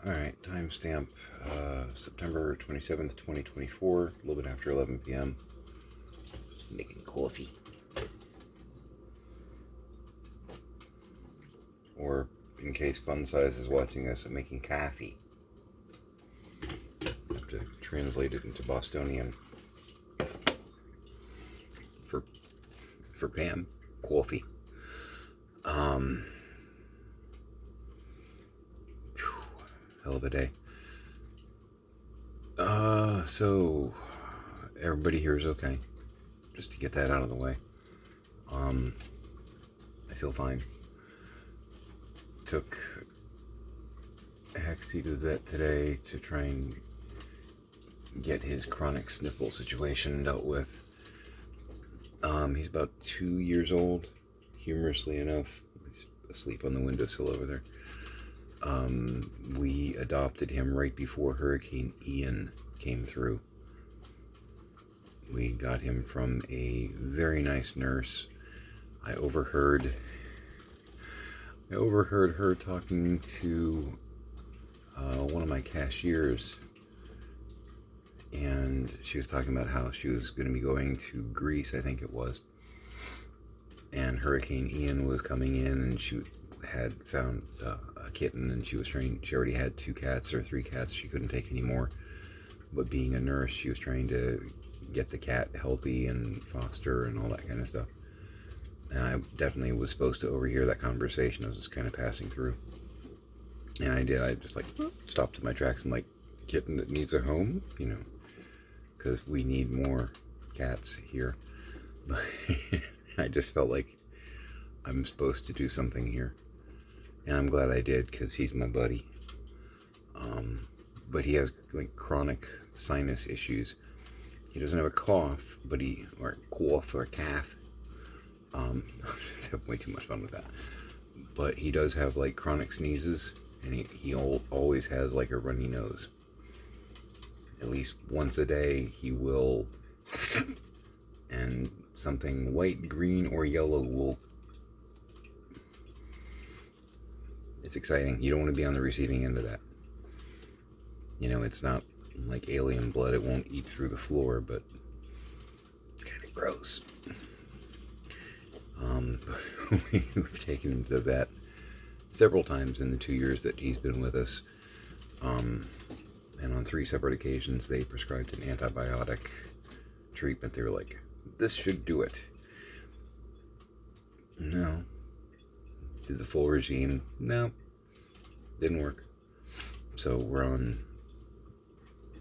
Alright, timestamp September 27th, 2024, a little bit after 11 p.m. Making coffee. Or, in case Fun Size is watching this, I'm making coffee. I have to translate it into Bostonian. For Pam, coffee. Hell of a day. So everybody here is okay. Just to get that out of the way. I feel fine. Took Hexy to the vet today to try and get his chronic sniffle situation dealt with. He's about 2 years old, humorously enough. He's asleep on the windowsill over there. We adopted him right before Hurricane Ian came through. We got him from a very nice nurse. I overheard her talking to one of my cashiers, and she was talking about how she was going to be going to Greece, I think it was, and Hurricane Ian was coming in, and she had found a kitten, and she was trying. She already had 2 cats or 3 cats. She couldn't take any more. But being a nurse, she was trying to get the cat healthy and foster and all that kind of stuff. And I definitely was supposed to overhear that conversation. I was just kind of passing through, and I did. I just stopped in my tracks. I'm like, kitten that needs a home, because we need more cats here. But I just felt like I'm supposed to do something here. And I'm glad I did, because he's my buddy. But he has chronic sinus issues. He doesn't have a cough, or calf. I just have way too much fun with that. But he does have chronic sneezes, and he always has a runny nose. At least once a day he will, and something white, green, or yellow will. It's exciting. You don't want to be on the receiving end of that. It's not like alien blood. It won't eat through the floor, but it's kind of gross. We've taken him to the vet several times in the 2 years that he's been with us. And on 3 separate occasions, they prescribed an antibiotic treatment. They were like, this should do it. No. Did the full regime? No. Didn't work. So we're on,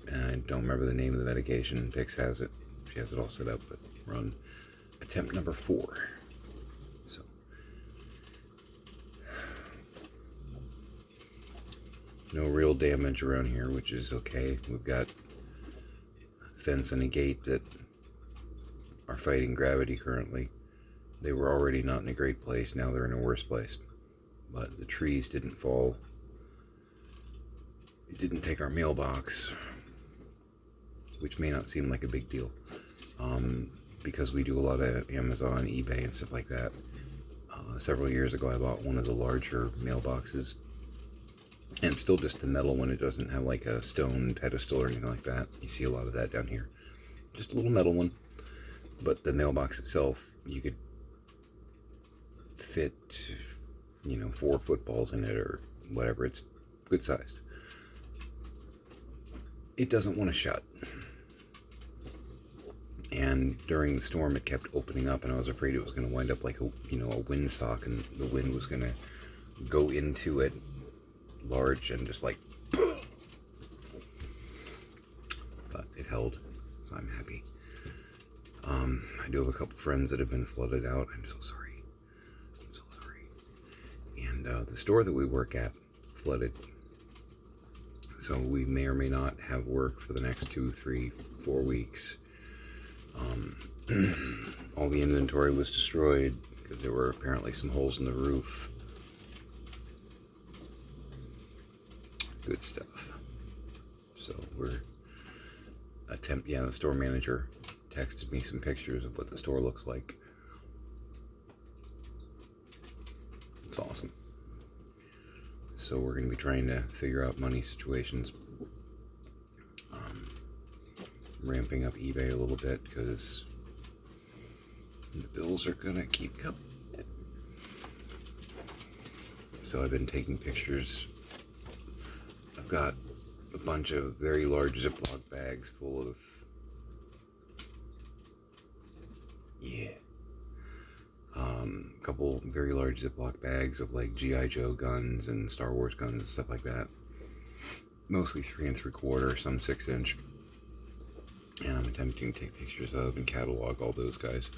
I don't remember the name of the medication. Pix has it. She has it all set up, but we're on attempt number 4. So no real damage around here, which is okay. We've got a fence and a gate that are fighting gravity currently. They were already not in a great place. Now they're in a worse place. But the trees didn't fall. It didn't take our mailbox, which may not seem like a big deal, because we do a lot of Amazon, eBay, and stuff like that. Several years ago, I bought one of the larger mailboxes, and it's still just the metal one. It doesn't have a stone pedestal or anything like that. You see a lot of that down here. Just a little metal one, but the mailbox itself, you could fit, 4 footballs in it or whatever. It's good sized. It doesn't want to shut. And during the storm, it kept opening up, and I was afraid it was going to wind up like a windsock, and the wind was going to go into it large and just but it held, so I'm happy. I do have a couple friends that have been flooded out. I'm so sorry. And the store that we work at flooded. So we may or may not have work for the next 2, 3, 4 weeks. All the inventory was destroyed because there were apparently some holes in the roof. Good stuff. So the store manager texted me some pictures of what the store looks like. It's awesome. so we're going to be trying to figure out money situations. Ramping up eBay a little bit because the bills are going to keep coming. So I've been taking pictures. I've got a bunch of very large Ziploc bags full of, a couple very large Ziploc bags of like G.I. Joe guns and Star Wars guns and stuff like that. Mostly 3 3/4, some 6-inch. And I'm attempting to take pictures of and catalog all those guys.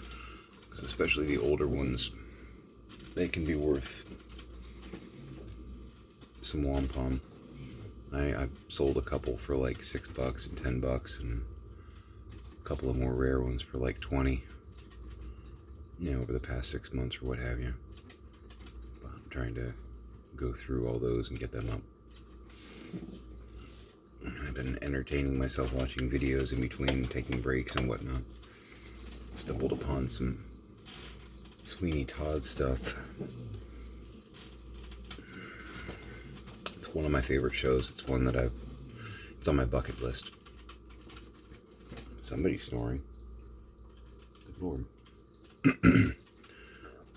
Because especially the older ones, they can be worth some wampum. I've sold a couple for like $6 and $10, and a couple of more rare ones for like 20. Over the past 6 months or what have you. But I'm trying to go through all those and get them up. I've been entertaining myself watching videos in between, taking breaks and whatnot. Stumbled upon some Sweeney Todd stuff. It's one of my favorite shows. It's one that it's on my bucket list. Somebody's snoring. Good Lord.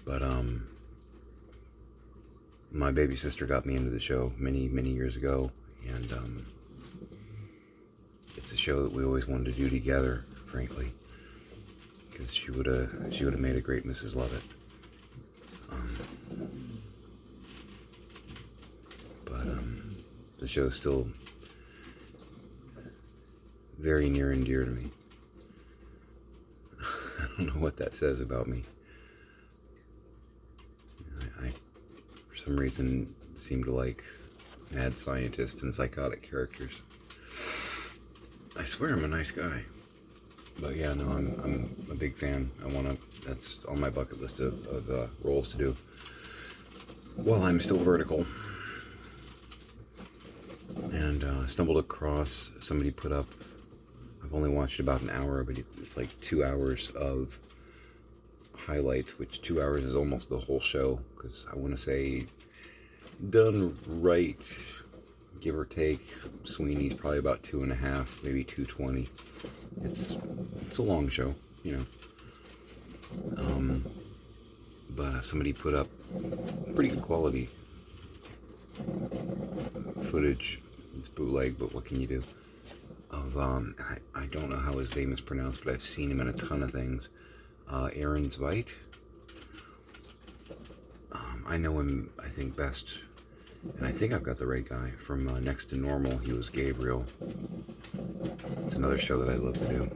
But my baby sister got me into the show many years ago, and it's a show that we always wanted to do together, frankly, because she would have made a great Mrs. Lovett. But the show's still very near and dear to me. I don't know what that says about me. I for some reason, seem to like mad scientists and psychotic characters. I swear I'm a nice guy. But yeah, no, I'm a big fan. That's on my bucket list of roles to do while I'm still vertical. And stumbled across, somebody put up, I've only watched about an hour, but it's like 2 hours of highlights, which 2 hours is almost the whole show, because I want to say, done right, give or take, Sweeney's probably about 2.5, maybe 2:20. It's a long show, but somebody put up pretty good quality footage. It's bootleg, but what can you do? Of I don't know how his name is pronounced, but I've seen him in a ton of things. Aaron Zweit. I know him, I think, best, and I think I've got the right guy, from Next to Normal. He was Gabriel. It's another show that I love to do.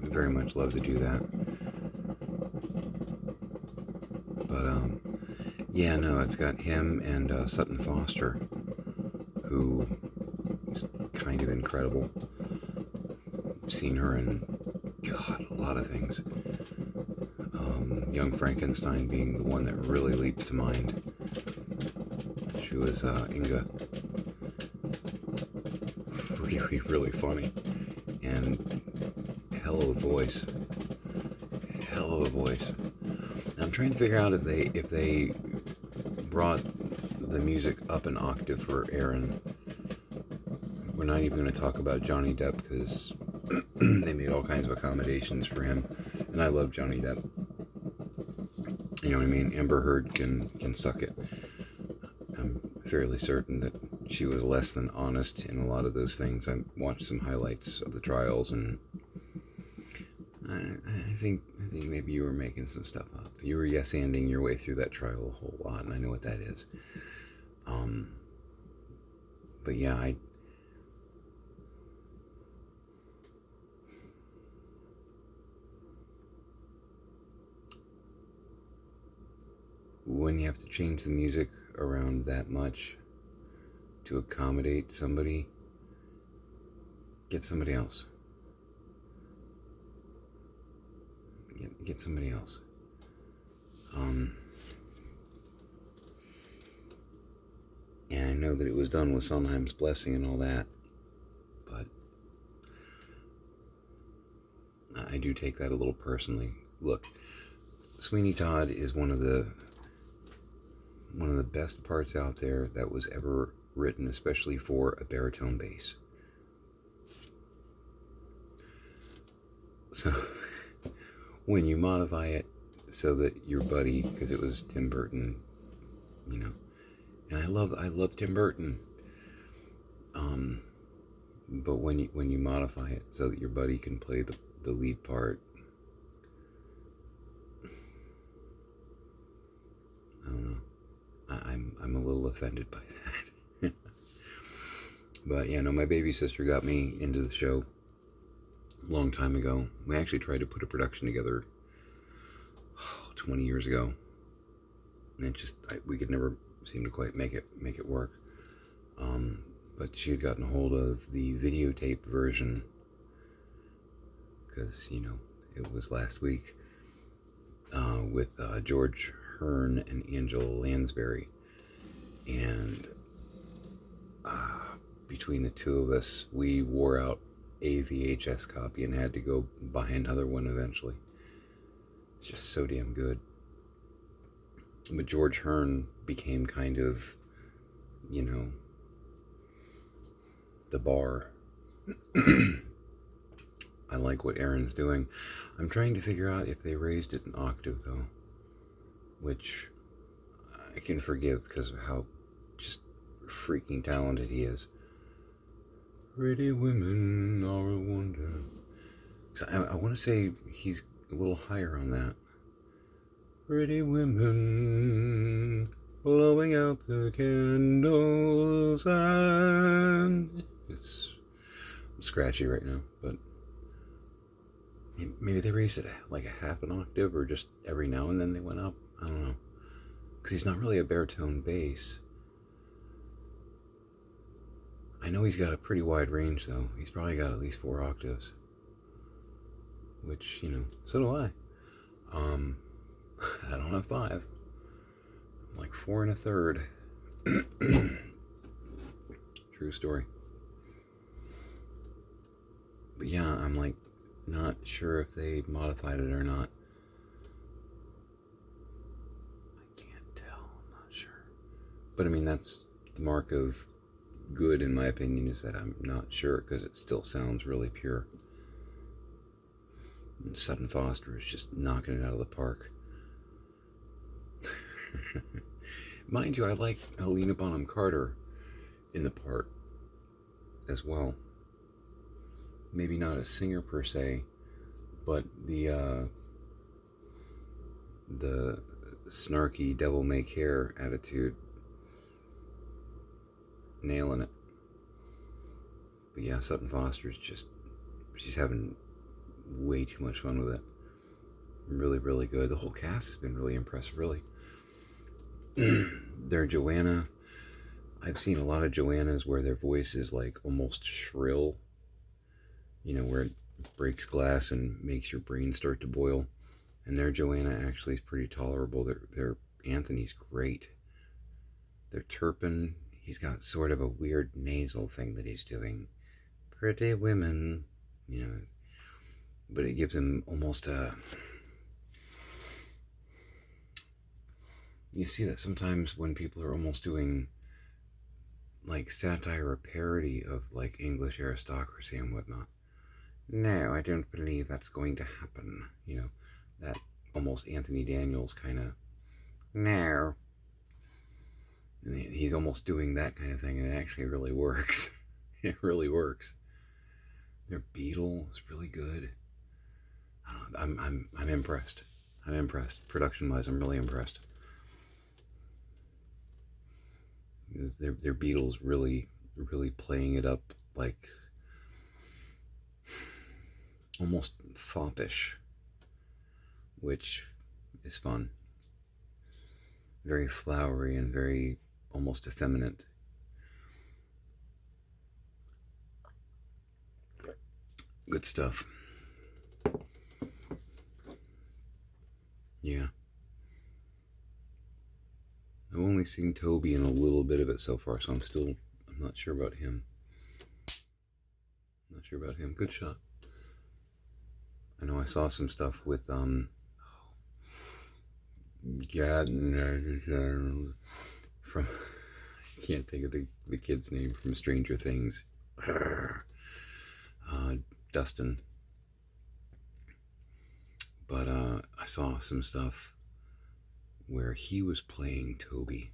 I very much love to do that. But yeah, no, it's got him and Sutton Foster, who is kind of incredible. I've seen her in, God, a lot of things. Young Frankenstein being the one that really leaps to mind. She was Inga. Really, really funny. And hell of a voice. Hell of a voice. Now, I'm trying to figure out if they brought the music up an octave for Aaron. We're not even going to talk about Johnny Depp, because they made all kinds of accommodations for him, and I love Johnny Depp. You know what I mean? Amber Heard can suck it. I'm fairly certain that she was less than honest in a lot of those things. I watched some highlights of the trials, and I think maybe you were making some stuff up. You were yes-anding your way through that trial a whole lot, and I know what that is. But yeah, when you have to change the music around that much to accommodate somebody, get somebody else. Get somebody else. And I know that it was done with Sondheim's blessing and all that, but I do take that a little personally. Look, Sweeney Todd is one of the one of the best parts out there that was ever written, especially for a baritone bass. So when you modify it so that your buddy, because it was Tim Burton, you know, and I love Tim Burton. But when you modify it so that your buddy can play the lead part, I don't know. I'm a little offended by that. But yeah, no, my baby sister got me into the show a long time ago. We actually tried to put a production together 20 years ago, and we could never seem to quite make it work. But she had gotten a hold of the videotape version because, you know, it was last week with George Hearn and Angela Lansbury. And between the two of us, we wore out a VHS copy and had to go buy another one eventually. It's just so damn good. But George Hearn became kind of, you know, the bar. I like what Aaron's doing. I'm trying to figure out if they raised it an octave though, which I can forgive because of how just freaking talented he is. Pretty women are a wonder. I want to say he's a little higher on that. Pretty women blowing out the candles, and it's scratchy right now, but maybe they raised it like a half an octave, or just every now and then they went up. I don't know, because he's not really a baritone bass. I know he's got a pretty wide range though. He's probably got at least 4 octaves, which, you know, so do I. I don't have 5. I'm like 4 1/3. True story. But yeah, I'm like not sure if they modified it or not. I can't tell. I'm not sure. But I mean, that's the mark of good, in my opinion, is that I'm not sure, because it still sounds really pure. And Sutton Foster is just knocking it out of the park. Mind you, I like Helena Bonham Carter in the part as well. Maybe not a singer per se, but the snarky devil may care attitude, nailing it. But yeah, Sutton Foster's she's having way too much fun with it. Really, really good. The whole cast has been really impressive, really. Their Joanna, I've seen a lot of Joannas where their voice is like almost shrill, you know, where it breaks glass and makes your brain start to boil. And their Joanna actually is pretty tolerable. Their Anthony's great. Their Turpin, he's got sort of a weird nasal thing that he's doing. Pretty women, you know, but it gives him almost a... You see that sometimes when people are almost doing like satire or parody of like English aristocracy and whatnot. No, I don't believe that's going to happen. You know, that almost Anthony Daniels kind of, no. He's almost doing that kind of thing, and it actually really works. It really works. Their Beetle is really good. I'm impressed. I'm impressed. Production-wise, I'm really impressed. Their Beatles really playing it up like almost foppish, which is fun. Very flowery and very almost effeminate. Good stuff. Yeah. I've only seen Toby in a little bit of it so far, so I'm not sure about him. Not sure about him. Good shot. I know I saw some stuff with, from I can't think of the kid's name from Stranger Things. Dustin. But I saw some stuff where he was playing Toby.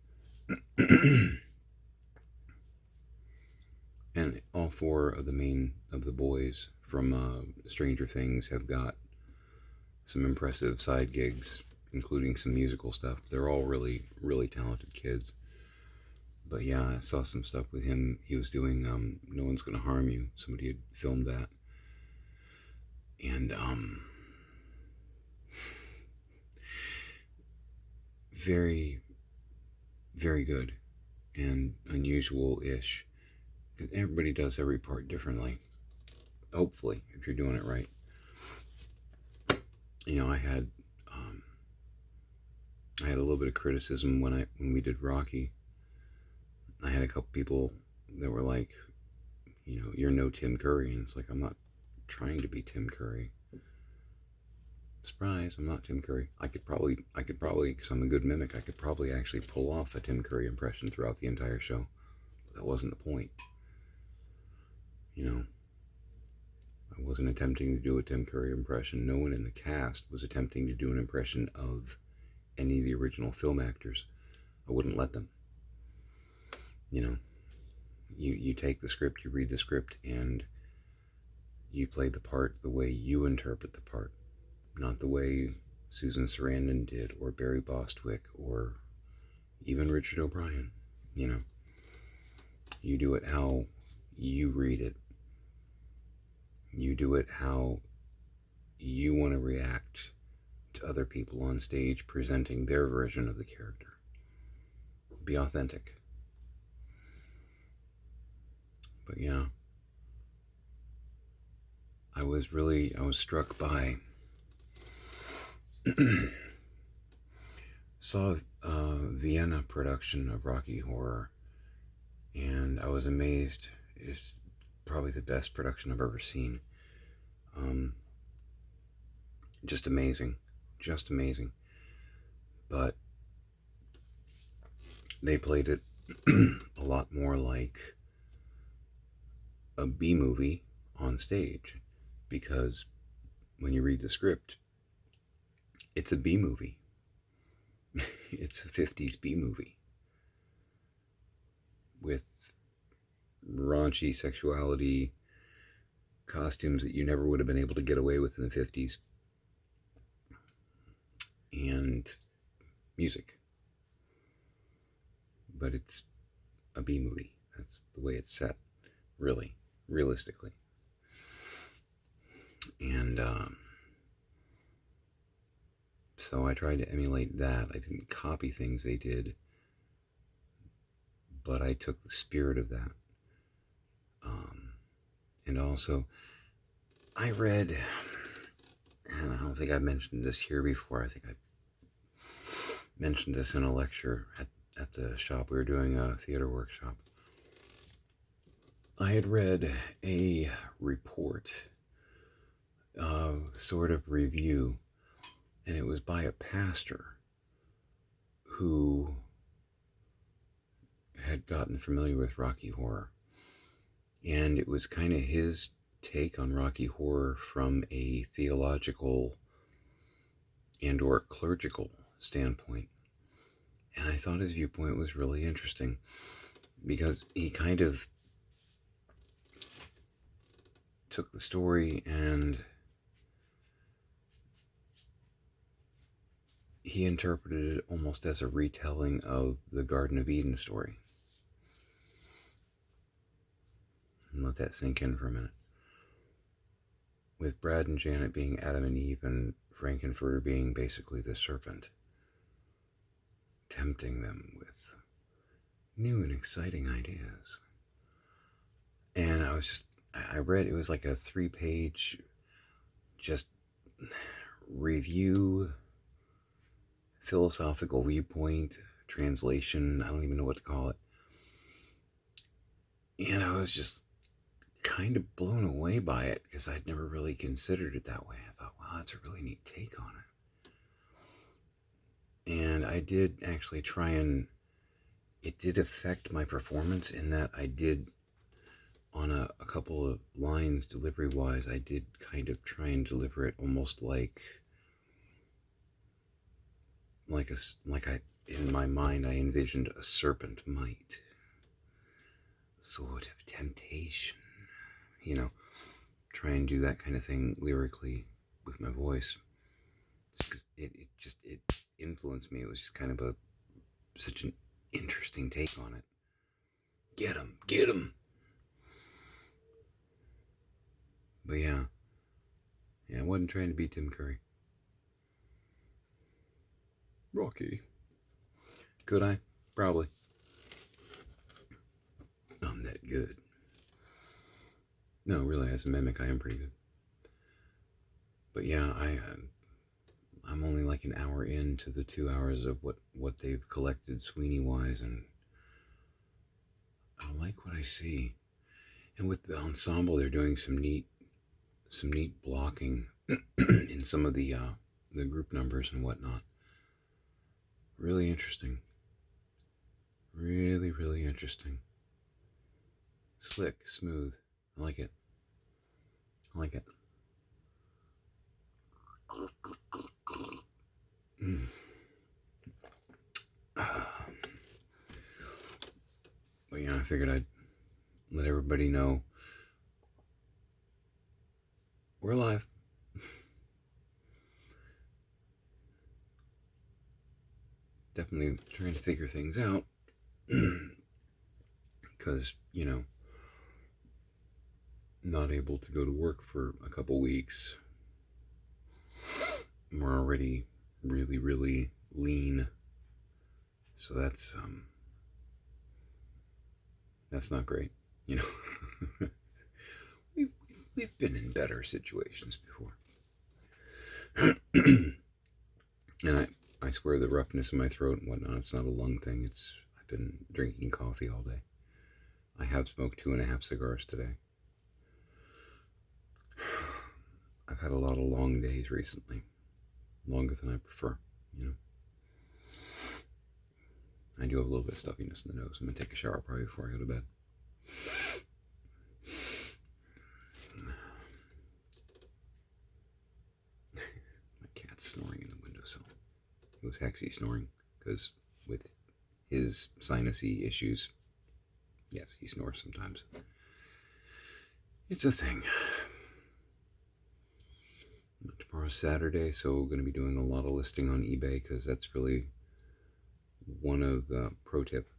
And all four of the boys from Stranger Things have got some impressive side gigs, including some musical stuff. They're all really, really talented kids. But yeah, I saw some stuff with him. He was doing No One's Gonna Harm You. Somebody had filmed that. And very, very good and unusual-ish. Everybody does every part differently. Hopefully, if you're doing it right. You know, I had a little bit of criticism when we did Rocky. I had a couple people that were like, you know, you're no Tim Curry, and it's like, I'm not trying to be Tim Curry. Surprise, I'm not Tim Curry. I could probably, because I'm a good mimic, I could probably actually pull off a Tim Curry impression throughout the entire show. But that wasn't the point. You know, I wasn't attempting to do a Tim Curry impression. No one in the cast was attempting to do an impression of any of the original film actors. I wouldn't let them. You know, you take the script, you read the script, and you play the part the way you interpret the part, not the way Susan Sarandon did, or Barry Bostwick, or even Richard O'Brien. You know, you do it how you read it. You do it how you want to react to other people on stage presenting their version of the character. Be authentic. But yeah, I was struck by, saw Vienna production of Rocky Horror, and I was amazed. It's probably the best production I've ever seen. Just amazing. But they played it a lot more like a B movie on stage, because when you read the script, it's a B movie. It's a 50s B movie with raunchy sexuality, costumes that you never would have been able to get away with in the 50s, and music. But it's a B movie. That's the way it's set, really, realistically. And so I tried to emulate that. I didn't copy things they did, but I took the spirit of that. And also, I read, and I don't think I've mentioned this here before. I think I mentioned this in a lecture at the shop. We were doing a theater workshop. I had read a report, sort of review, and it was by a pastor who had gotten familiar with Rocky Horror. And it was kind of his take on Rocky Horror from a theological and or clerical standpoint. And I thought his viewpoint was really interesting, because he kind of took the story and he interpreted it almost as a retelling of the Garden of Eden story. And let that sink in for a minute. With Brad and Janet being Adam and Eve, and Frankenfurter being basically the serpent, tempting them with new and exciting ideas. And I read, it was like a 3-page just review, philosophical viewpoint, translation, I don't even know what to call it. And I was just kind of blown away by it, because I'd never really considered it that way. I thought, wow, that's a really neat take on it. And I did actually try and it did affect my performance in that I did, on a couple of lines delivery wise, I did kind of try and deliver it almost like I in my mind I envisioned a serpent might, sort of temptation, you know, try and do that kind of thing lyrically with my voice. Just 'cause it influenced me. It was just kind of such an interesting take on it. Get him, get him. But yeah, I wasn't trying to be Tim Curry. Rocky. Could I? Probably. I'm that good. No, really, as a mimic, I am pretty good. But yeah, I'm only like an hour into the 2 hours of what they've collected Sweeney wise, and I like what I see. And with the ensemble, they're doing some neat blocking in some of the group numbers and whatnot. Really interesting. Really, really interesting. Slick, smooth. I like it. I like it. Mm. But yeah, I figured I'd let everybody know we're alive. Definitely trying to figure things out. Because, not able to go to work for a couple weeks. We're already really, really lean. So that's not great. You know, we've, we've been in better situations before. And I swear the roughness in my throat and whatnot, it's not a lung thing. I've been drinking coffee all day. I have smoked 2.5 cigars today. I've had a lot of long days recently, longer than I prefer, you know. I do have a little bit of stuffiness in the nose. I'm gonna take a shower probably before I go to bed. My cat's snoring in the windowsill. It was Hexy snoring, because with his sinusy issues, yes, he snores sometimes. It's a thing. Tomorrow's Saturday, so we're going to be doing a lot of listing on eBay, because that's really one of the pro tip.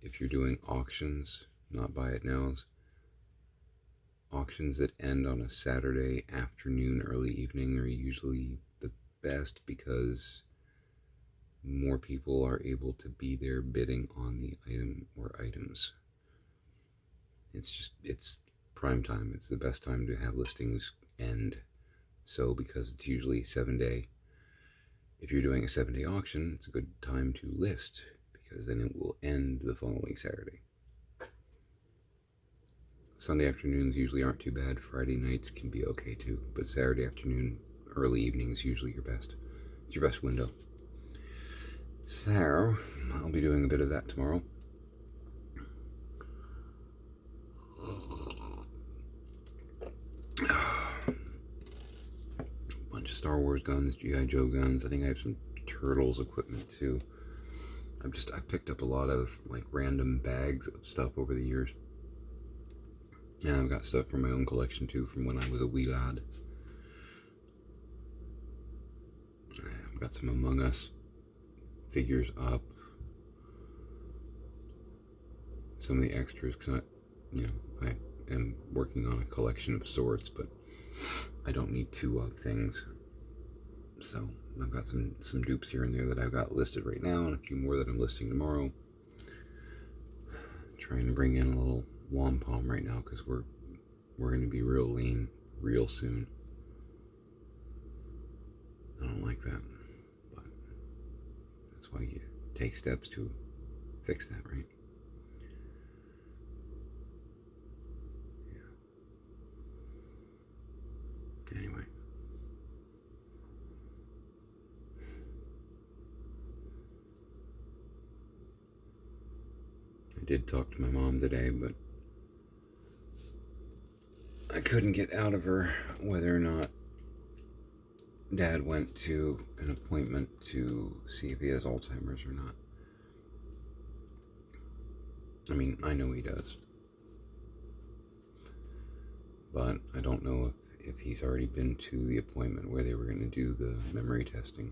If you're doing auctions, not buy it nows, auctions that end on a Saturday afternoon, early evening are usually the best, because more people are able to be there bidding on the item or items. It's prime time. It's the best time to have listings end. So because it's usually 7-day, if you're doing a 7-day auction, it's a good time to list, because then it will end the following Saturday. Sunday afternoons usually aren't too bad. Friday nights can be okay too, but Saturday afternoon, early evening is usually your best. It's your best window. So I'll be doing a bit of that tomorrow. Bunch of Star Wars guns, G.I. Joe guns. I think I have some Turtles equipment too. I've picked up a lot of like random bags of stuff over the years. And I've got stuff from my own collection too, from when I was a wee lad. I've got some Among Us figures up. Some of the extras, because I am working on a collection of sorts, but I don't need 2 things. So I've got some dupes here and there that I've got listed right now, and a few more that I'm listing tomorrow. Trying to bring in a little wampum right now, because we're going to be real lean real soon. I don't like that, but that's why you take steps to fix that, right? Yeah. Anyway. did talk to my mom today, but I couldn't get out of her whether or not Dad went to an appointment to see if he has Alzheimer's or not. I mean, I know he does, but I don't know if he's already been to the appointment where they were going to do the memory testing.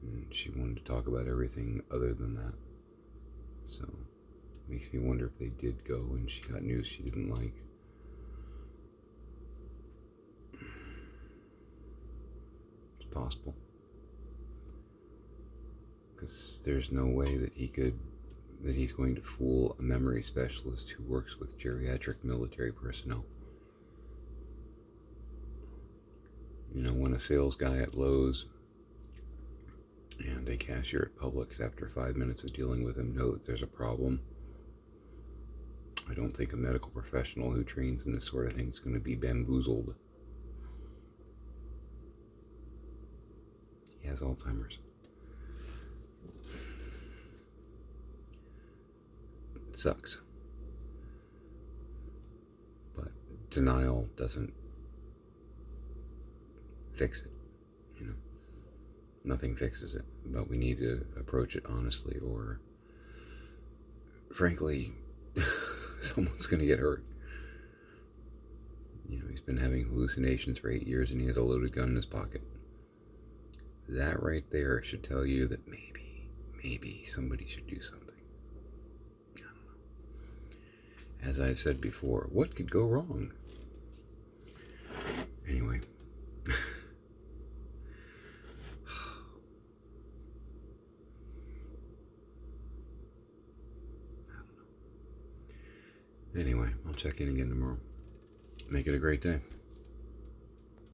And she wanted to talk about everything other than that. So, it makes me wonder if they did go and she got news she didn't like. It's possible. Because there's no way that he's going to fool a memory specialist who works with geriatric military personnel. You know, when a sales guy at Lowe's and a cashier at Publix, after 5 minutes of dealing with him, know that there's a problem, I don't think a medical professional who trains in this sort of thing is going to be bamboozled. He has Alzheimer's. It sucks. But denial doesn't fix it, you know. Nothing fixes it, but we need to approach it honestly, or frankly, someone's going to get hurt. You know, he's been having hallucinations for 8 years and he has a loaded gun in his pocket. That right there should tell you that maybe somebody should do something. I don't know. As I've said before, what could go wrong? Anyway. Anyway, I'll check in again tomorrow. Make it a great day.